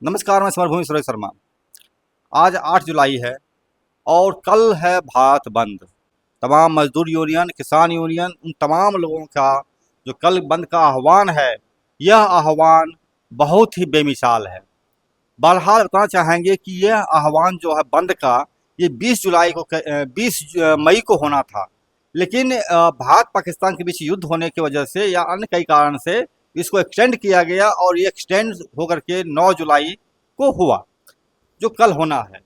नमस्कार, मैं समरभूमि सुरेश शर्मा। आज 8 जुलाई है और कल है भारत बंद। तमाम मजदूर यूनियन, किसान यूनियन, उन तमाम लोगों का जो कल बंद का आह्वान है, यह आह्वान बहुत ही बेमिसाल है। बहरहाल बताना चाहेंगे कि यह आह्वान जो है बंद का, ये 20 मई को होना था। लेकिन भारत पाकिस्तान के बीच युद्ध होने की वजह से या अन्य कई कारण से इसको एक्सटेंड किया गया और ये एक्सटेंड होकर के 9 जुलाई को हुआ, जो कल होना है।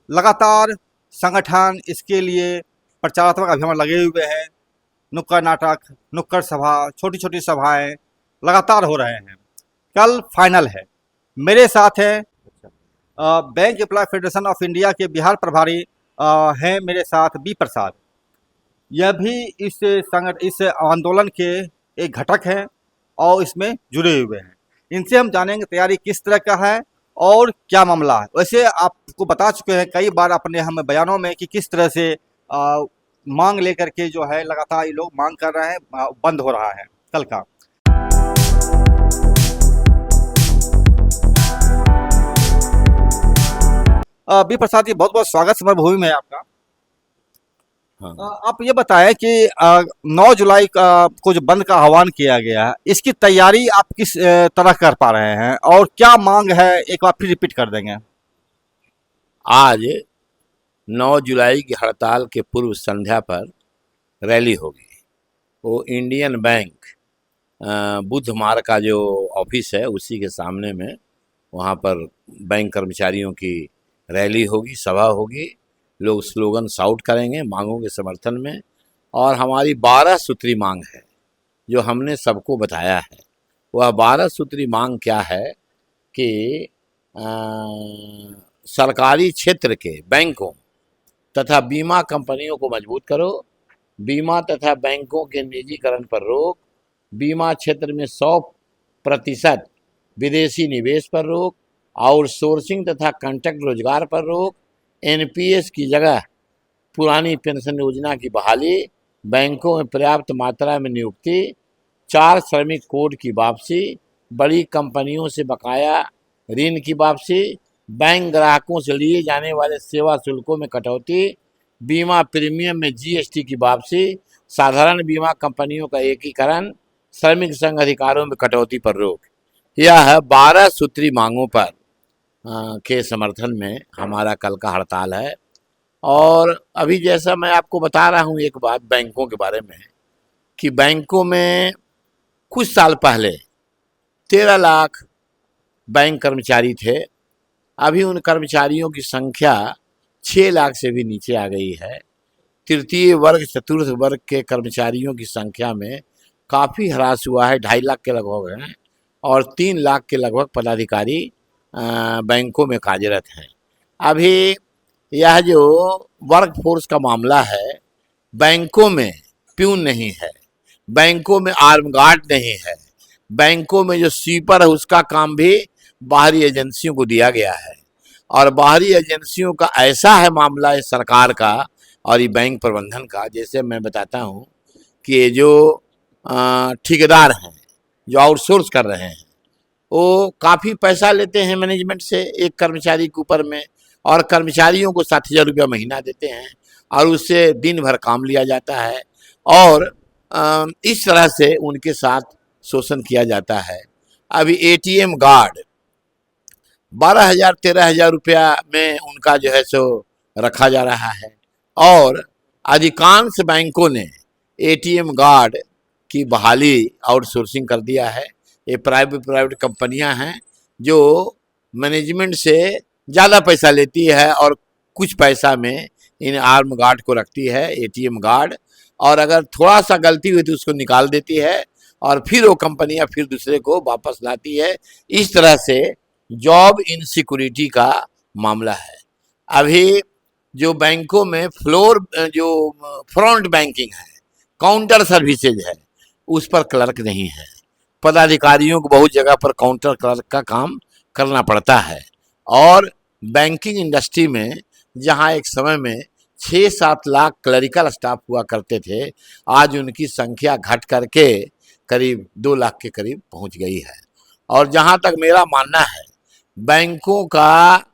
लगातार संगठन इसके लिए प्रचारात्मक अभियान लगे हुए हैं। नुक्कड़ नाटक, नुक्कड़ सभा, छोटी छोटी सभाएं लगातार हो रहे हैं। कल फाइनल है। मेरे साथ हैं bank employ federation of India के बिहार प्रभारी हैं मेरे साथ बी प्रसाद। यह भी इस आंदोलन के एक घटक हैं और इसमें जुड़े हुए हैं। इनसे हम जानेंगे तैयारी किस तरह का है और क्या मामला है। वैसे आपको बता चुके हैं कई बार अपने हम बयानों में कि किस तरह से मांग लेकर के जो है लगातार ये लोग मांग कर रहे हैं, बंद हो रहा है कल का। बी प्रसाद जी, बहुत बहुत स्वागत समरभूमि में आपका। हाँ। आप ये बताएं कि 9 जुलाई को जो बंद का आह्वान किया गया है, इसकी तैयारी आप किस तरह कर पा रहे हैं और क्या मांग है, एक बार फिर रिपीट कर देंगे। आज 9 जुलाई की हड़ताल के पूर्व संध्या पर रैली होगी। वो इंडियन बैंक बुद्ध मार्ग का जो ऑफिस है उसी के सामने में वहाँ पर बैंक कर्मचारियों की रैली होगी, सभा होगी। लोग स्लोगन शाउट करेंगे मांगों के समर्थन में। और हमारी 12 सूत्री मांग है जो हमने सबको बताया है। वह 12 सूत्री मांग क्या है कि सरकारी क्षेत्र के बैंकों तथा बीमा कंपनियों को मजबूत करो, बीमा तथा बैंकों के निजीकरण पर रोक, बीमा क्षेत्र में 100% विदेशी निवेश पर रोक, आउटसोर्सिंग तथा कॉन्ट्रैक्ट रोजगार पर रोक, एनपीएस की जगह पुरानी पेंशन योजना की बहाली, बैंकों में पर्याप्त मात्रा में नियुक्ति, 4 श्रमिक कोड की वापसी, बड़ी कंपनियों से बकाया ऋण की वापसी, बैंक ग्राहकों से लिए जाने वाले सेवा शुल्कों में कटौती, बीमा प्रीमियम में जीएसटी की वापसी, साधारण बीमा कंपनियों का एकीकरण, श्रमिक संघ अधिकारों में कटौती पर रोक। यह 12 सूत्री मांगों पर के समर्थन में हमारा कल का हड़ताल है। और अभी जैसा मैं आपको बता रहा हूँ एक बात बैंकों के बारे में कि बैंकों में कुछ साल पहले 13 लाख बैंक कर्मचारी थे। अभी उन कर्मचारियों की संख्या 6 लाख से भी नीचे आ गई है। तृतीय वर्ग, चतुर्थ वर्ग के कर्मचारियों की संख्या में काफ़ी ह्रास हुआ है, 2.5 लाख के लगभग हैं और 3 लाख के लगभग पदाधिकारी बैंकों में कार्यरत हैं। अभी यह जो वर्क फोर्स का मामला है, बैंकों में प्यून नहीं है, बैंकों में आर्म गार्ड नहीं है, बैंकों में जो स्वीपर है उसका काम भी बाहरी एजेंसियों को दिया गया है। और बाहरी एजेंसियों का ऐसा है मामला है सरकार का और ये बैंक प्रबंधन का, जैसे मैं बताता हूँ कि ये जो ठेकेदार हैं जो आउटसोर्स कर रहे हैं वो काफ़ी पैसा लेते हैं मैनेजमेंट से एक कर्मचारी के ऊपर में, और कर्मचारियों को 60,000 रुपया महीना देते हैं और उससे दिन भर काम लिया जाता है और इस तरह से उनके साथ शोषण किया जाता है। अभी एटीएम गार्ड 12,000 13,000 रुपया में उनका जो है सो रखा जा रहा है। और अधिकांश बैंकों ने एटीएम गार्ड की बहाली आउटसोर्सिंग कर दिया है। ये प्राइवेट कंपनियां हैं जो मैनेजमेंट से ज़्यादा पैसा लेती है और कुछ पैसा में इन आर्म गार्ड को रखती है, एटीएम गार्ड, और अगर थोड़ा सा गलती हुई तो उसको निकाल देती है और फिर वो कंपनियां फिर दूसरे को वापस लाती है। इस तरह से जॉब इनसिक्योरिटी का मामला है। अभी जो बैंकों में जो फ्रंट बैंकिंग है, काउंटर सर्विसेज है, उस पर क्लर्क नहीं है। पदाधिकारियों को बहुत जगह पर काउंटर क्लर्क का काम करना पड़ता है। और बैंकिंग इंडस्ट्री में जहां एक समय में 6-7 लाख क्लरिकल स्टाफ हुआ करते थे, आज उनकी संख्या घट करके करीब 2 लाख के करीब पहुंच गई है। और जहां तक मेरा मानना है बैंकों का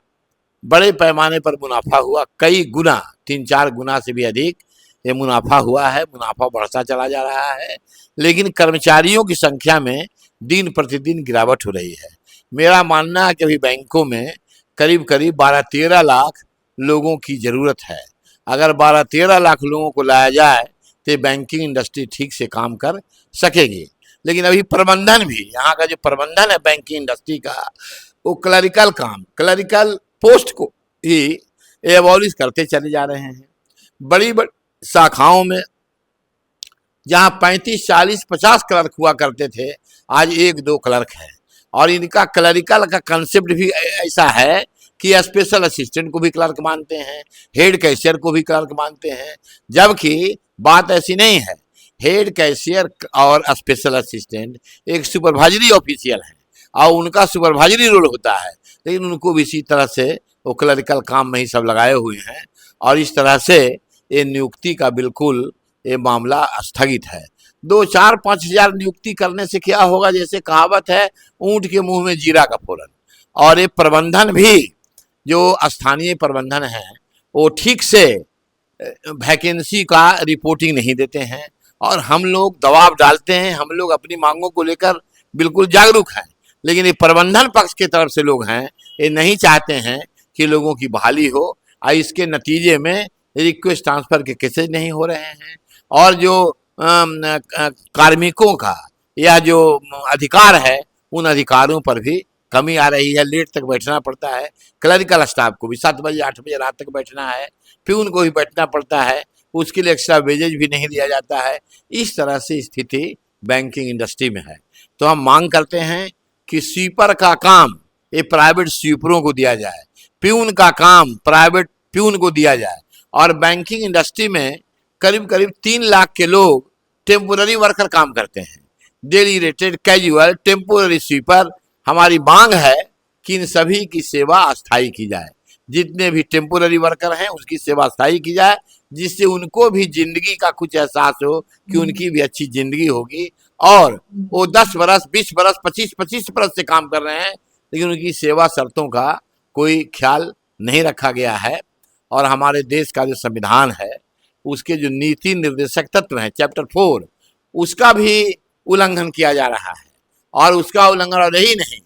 बड़े पैमाने पर मुनाफा हुआ, कई गुना, 3-4 गुना से भी अधिक ये मुनाफा हुआ है, मुनाफा बढ़ता चला जा रहा है। लेकिन कर्मचारियों की संख्या में दिन प्रतिदिन गिरावट हो रही है। मेरा मानना है कि अभी बैंकों में करीब करीब 12-13 लाख लोगों की ज़रूरत है। अगर 12-13 लाख लोगों को लाया जाए तो बैंकिंग इंडस्ट्री ठीक से काम कर सकेगी। लेकिन अभी प्रबंधन भी, यहाँ का जो प्रबंधन है बैंकिंग इंडस्ट्री का, वो क्लरिकल काम, क्लरिकल पोस्ट को ही एबॉलिश करते चले जा रहे हैं। बड़ी बड़ी शाखाओं में जहाँ 35, 40, 50 क्लर्क हुआ करते थे, आज 1-2 क्लर्क हैं। और इनका क्लरिकल का कंसेप्ट भी ऐसा है कि स्पेशल असिस्टेंट को भी क्लर्क मानते हैं, हेड कैशियर को भी क्लर्क मानते हैं, जबकि बात ऐसी नहीं है। हेड कैशियर और स्पेशल असिस्टेंट एक सुपरवाइजरी ऑफिशियल है और उनका सुपरवाइजरी रोल होता है, लेकिन उनको भी इसी तरह से वो क्लरिकल काम में ही सब लगाए हुए हैं। और इस तरह से ये नियुक्ति का बिल्कुल ये मामला स्थगित है। 2-4-5 हजार नियुक्ति करने से क्या होगा, जैसे कहावत है, ऊंट के मुंह में जीरा का फोरन। और ये प्रबंधन भी, जो स्थानीय प्रबंधन है, वो ठीक से वैकेंसी का रिपोर्टिंग नहीं देते हैं और हम लोग दबाव डालते हैं। हम लोग अपनी मांगों को लेकर बिल्कुल जागरूक हैं, लेकिन ये प्रबंधन पक्ष की तरफ से लोग हैं, ये नहीं चाहते हैं कि लोगों की बहाली हो। और इसके नतीजे में रिक्वेस्ट ट्रांसफर के केसेज नहीं हो रहे हैं और जो कार्मिकों का या जो अधिकार है, उन अधिकारों पर भी कमी आ रही है। लेट तक बैठना पड़ता है, क्लरिकल स्टाफ को भी 7 बजे 8 बजे रात तक बैठना है, प्यून को भी बैठना पड़ता है, उसके लिए एक्स्ट्रा वेजेज भी नहीं दिया जाता है। इस तरह से स्थिति बैंकिंग इंडस्ट्री में है। तो हम मांग करते हैं कि स्वीपर का काम ये प्राइवेट स्वीपरों को दिया जाए, प्यून का काम प्राइवेट प्यून को दिया जाए। और बैंकिंग इंडस्ट्री में करीब करीब 3 लाख के लोग टेम्पोररी वर्कर काम करते हैं, daily rated, casual, temporary sweeper. हमारी मांग है कि इन सभी की सेवा अस्थायी की जाए। जितने भी टेम्पोररी वर्कर हैं उसकी सेवा अस्थायी की जाए, जिससे उनको भी जिंदगी का कुछ एहसास हो कि उनकी भी अच्छी जिंदगी होगी। और वो 10 बरस, 20 बरस, 25 बरस से काम कर रहे हैं, लेकिन उनकी सेवा शर्तों का कोई ख्याल नहीं रखा गया है। और हमारे देश का जो संविधान है, उसके जो नीति निर्देशक तत्व हैं, चैप्टर 4, उसका भी उल्लंघन किया जा रहा है। और उसका उल्लंघन और यही नहीं,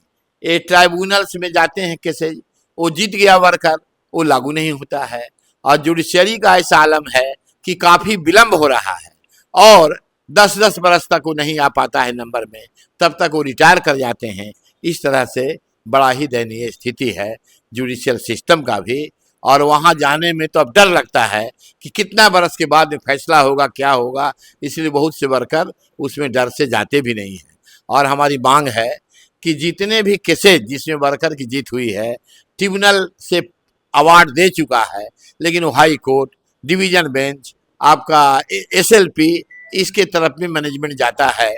ये ट्राइब्यूनल्स में जाते हैं केसेज, वो जीत गया वर्कर, वो लागू नहीं होता है। और जुडिशरी का ऐसा आलम है कि काफ़ी विलंब हो रहा है और 10-10 बरस तक वो नहीं आ पाता है नंबर में, तब तक वो रिटायर कर जाते हैं। इस तरह से बड़ा ही दयनीय स्थिति है जुडिशियल सिस्टम का भी। और वहाँ जाने में तो अब डर लगता है कि कितना बरस के बाद में फैसला होगा, क्या होगा, इसलिए बहुत से वर्कर उसमें डर से जाते भी नहीं हैं। और हमारी मांग है कि जितने भी केसेज जिसमें वर्कर की जीत हुई है, ट्रिब्यूनल से अवार्ड दे चुका है, लेकिन वो हाई कोर्ट, डिवीजन बेंच, आपका SLP, इसके तरफ में मैनेजमेंट जाता है।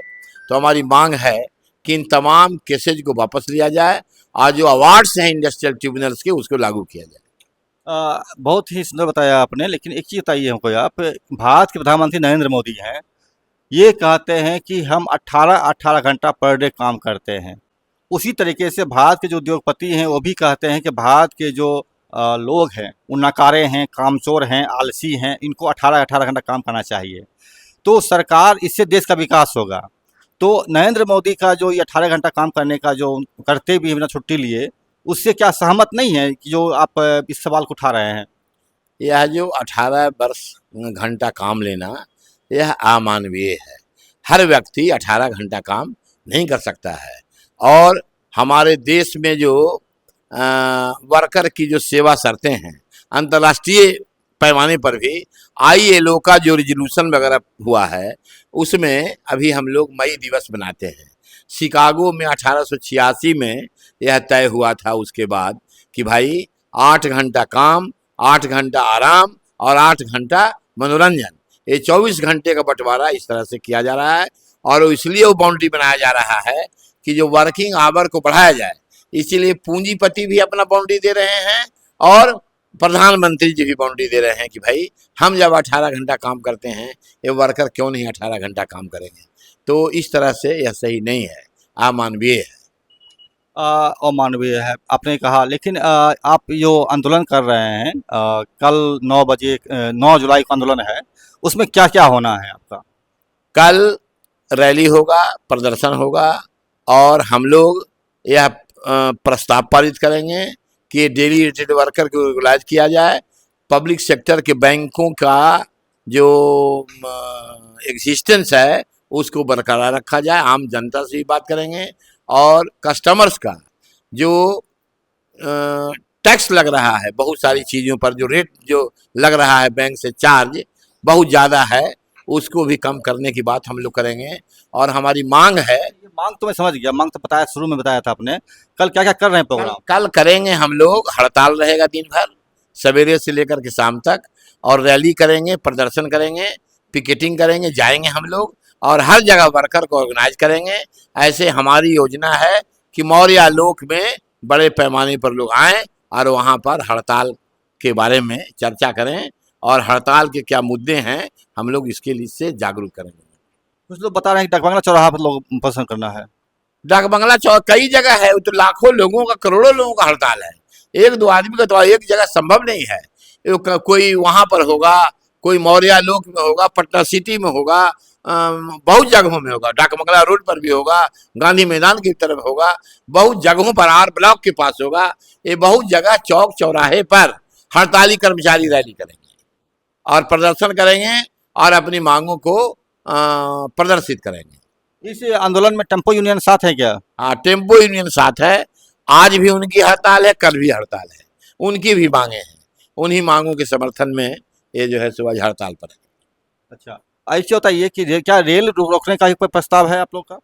तो हमारी मांग है कि इन तमाम केसेज को वापस लिया जाए और जो अवार्ड्स हैं इंडस्ट्रियल ट्रिब्यूनल्स के, उसको लागू किया जाए। बहुत ही सुंदर बताया आपने, लेकिन एक चीज़ बताइए हमको आप, भारत के प्रधानमंत्री नरेंद्र मोदी हैं, ये कहते हैं कि हम 18-18 घंटा पर डे काम करते हैं। उसी तरीके से भारत के जो उद्योगपति हैं वो भी कहते हैं कि भारत के जो लोग हैं वो नकारे हैं, कामचोर हैं, आलसी हैं, इनको 18-18 घंटा काम करना चाहिए, तो सरकार, इससे देश का विकास होगा। तो नरेंद्र मोदी का जो ये 18 घंटा काम करने का जो करते भी बिना छुट्टी लिए, उससे क्या सहमत नहीं है कि जो आप इस सवाल को उठा रहे हैं? यह जो 18 घंटा काम लेना, यह अमानवीय है। हर व्यक्ति 18 घंटा काम नहीं कर सकता है। और हमारे देश में जो वर्कर की जो सेवा शर्तें हैं, अंतर्राष्ट्रीय पैमाने पर भी ILO का जो रिजोल्यूशन वगैरह हुआ है, उसमें अभी हम लोग मई दिवस बनाते हैं। शिकागो में 1886 में यह तय हुआ था उसके बाद कि भाई 8 घंटा काम, 8 घंटा आराम और 8 घंटा मनोरंजन, ये 24 घंटे का बंटवारा इस तरह से किया जा रहा है। और इसलिए वो बाउंड्री बनाया जा रहा है कि जो वर्किंग आवर को बढ़ाया जाए। इसीलिए पूंजीपति भी अपना बाउंड्री दे रहे हैं और प्रधानमंत्री जी भी बाउंड्री दे रहे हैं कि भाई हम जब 18 घंटा काम करते हैं, ये वर्कर क्यों नहीं 18 घंटा काम करेंगे। तो इस तरह से यह सही नहीं है, अमानवीय है। और मानवीय है आपने कहा, लेकिन आप जो आंदोलन कर रहे हैं कल 9 बजे 9 जुलाई को आंदोलन है, उसमें क्या क्या होना है आपका? कल रैली होगा, प्रदर्शन होगा, और हम लोग यह प्रस्ताव पारित करेंगे कि डेली रेटेड वर्कर को रेगुलाइज किया जाए, पब्लिक सेक्टर के बैंकों का जो एग्जिस्टेंस है उसको बरकरार रखा जाए। आम जनता से भी बात करेंगे, और कस्टमर्स का जो टैक्स लग रहा है बहुत सारी चीज़ों पर, जो रेट जो लग रहा है बैंक से चार्ज बहुत ज़्यादा है, उसको भी कम करने की बात हम लोग करेंगे। और हमारी मांग है, ये मांग तो मैं समझ गया, मांग तो बताया, शुरू में बताया था आपने। कल क्या क्या कर रहे हैं प्रोग्राम? कल करेंगे हम लोग, हड़ताल रहेगा दिन भर सवेरे से लेकर के शाम तक, और रैली करेंगे, प्रदर्शन करेंगे, पिकेटिंग करेंगे, जाएंगे हम लोग, और हर जगह वर्कर को ऑर्गेनाइज करेंगे। ऐसे हमारी योजना है कि मौर्य लोक में बड़े पैमाने पर लोग आएँ और वहाँ पर हड़ताल के बारे में चर्चा करें, और हड़ताल के क्या मुद्दे हैं हम लोग इसके लिए से जागरूक करेंगे। कुछ लोग बता रहे हैं कि डकबंगला चौराहा पर लोग पसंद करना है। डाक बंगला चौक कई जगह है, वो तो लाखों लोगों का, करोड़ों लोगों का हड़ताल है। एक दो आदमी का तो एक जगह संभव नहीं है। कोई वहां पर होगा, कोई मौर्य लोक में होगा, पटना सिटी में होगा, बहुत जगहों में होगा, डाक बंगला रोड पर भी होगा, गांधी मैदान की तरफ होगा, बहुत जगहों पर आर ब्लॉक के पास होगा। ये बहुत जगह चौक चौराहे पर हड़ताली कर्मचारी रैली करेंगे और प्रदर्शन करेंगे और अपनी मांगों को प्रदर्शित करेंगे। इस आंदोलन में टेम्पो यूनियन साथ है क्या? हाँ, टेम्पो यूनियन साथ है। आज भी उनकी हड़ताल है, कल भी हड़ताल है, उनकी भी मांगे हैं। उन्हीं मांगों के समर्थन में ये जो है सो आज हड़ताल पर है। अच्छा, ऐसे बताइए कि क्या रेल रोकने का ही कोई प्रस्ताव है आप लोग का?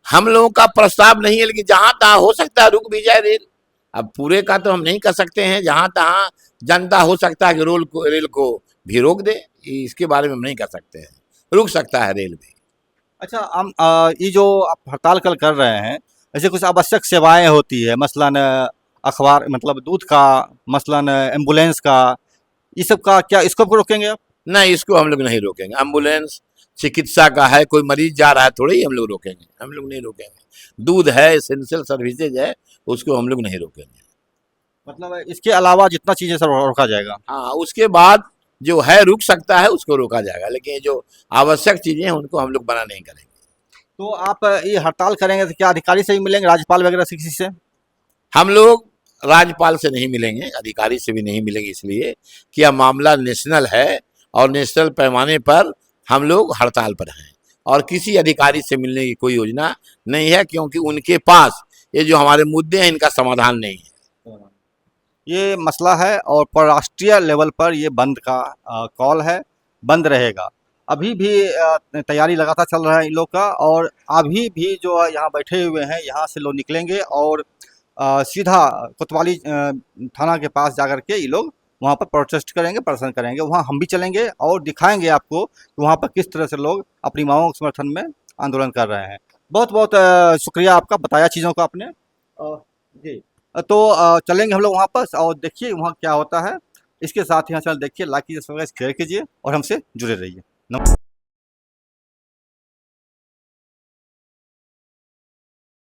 हम लोगों का प्रस्ताव नहीं है, लेकिन जहां तहां हो सकता है रुक भी जाए रेल। अब पूरे का तो हम नहीं कर सकते हैं, जहां तहां जनता हो सकता है कि रेल को भी रोक दे, इसके बारे में हम नहीं कर सकते हैं। रुक सकता है रेल भी। अच्छा, हम ये जो आप हड़ताल कल कर रहे हैं, ऐसे कुछ आवश्यक सेवाएं होती है, मसलन अखबार मतलब दूध का, मसलन एम्बुलेंस का, ये सब का क्या इसको भी रोकेंगे आप? नहीं, इसको हम लोग नहीं रोकेंगे। एम्बुलेंस चिकित्सा का है, कोई मरीज जा रहा है थोड़ी हम लोग रोकेंगे, हम लोग नहीं रोकेंगे। दूध है, एसेंशियल सर्विसेज है, उसको हम लोग नहीं रोकेंगे। मतलब इसके अलावा जितना चीज़ें सब रोका जाएगा। हाँ, उसके बाद जो है रुक सकता है उसको रोका जाएगा, लेकिन ये जो आवश्यक चीजें हैं उनको हम लोग मना नहीं करेंगे। तो आप ये हड़ताल करेंगे तो क्या अधिकारी से भी मिलेंगे, राज्यपाल वगैरह से, किसी से? हम लोग राज्यपाल से नहीं मिलेंगे, अधिकारी से भी नहीं मिलेंगे, इसलिए कि यह मामला नेशनल है और नेशनल पैमाने पर हम लोग हड़ताल पर हैं, और किसी अधिकारी से मिलने की कोई योजना नहीं है, क्योंकि उनके पास ये जो हमारे मुद्दे हैं इनका समाधान नहीं है। ये मसला है और राष्ट्रीय लेवल पर ये बंद का कॉल है, बंद रहेगा। अभी भी तैयारी लगातार चल रहा है इन लोग का, और अभी भी जो यहाँ बैठे हुए हैं यहाँ से लोग निकलेंगे और सीधा कोतवाली थाना के पास जाकर के ये लोग वहाँ पर प्रोटेस्ट करेंगे, प्रदर्शन करेंगे। वहाँ हम भी चलेंगे और दिखाएंगे आपको कि वहाँ पर किस तरह से लोग अपनी मांगों के समर्थन में आंदोलन कर रहे हैं। बहुत बहुत शुक्रिया आपका, बताया चीज़ों को आपने। जी, तो चलेंगे हम लोग वहाँ पर और देखिए वहाँ क्या होता है। इसके साथ ही चैनल देखिए, लाइक कीजिए, सब्सक्राइब शेयर कीजिए और हमसे जुड़े रहिए। नमस्कार।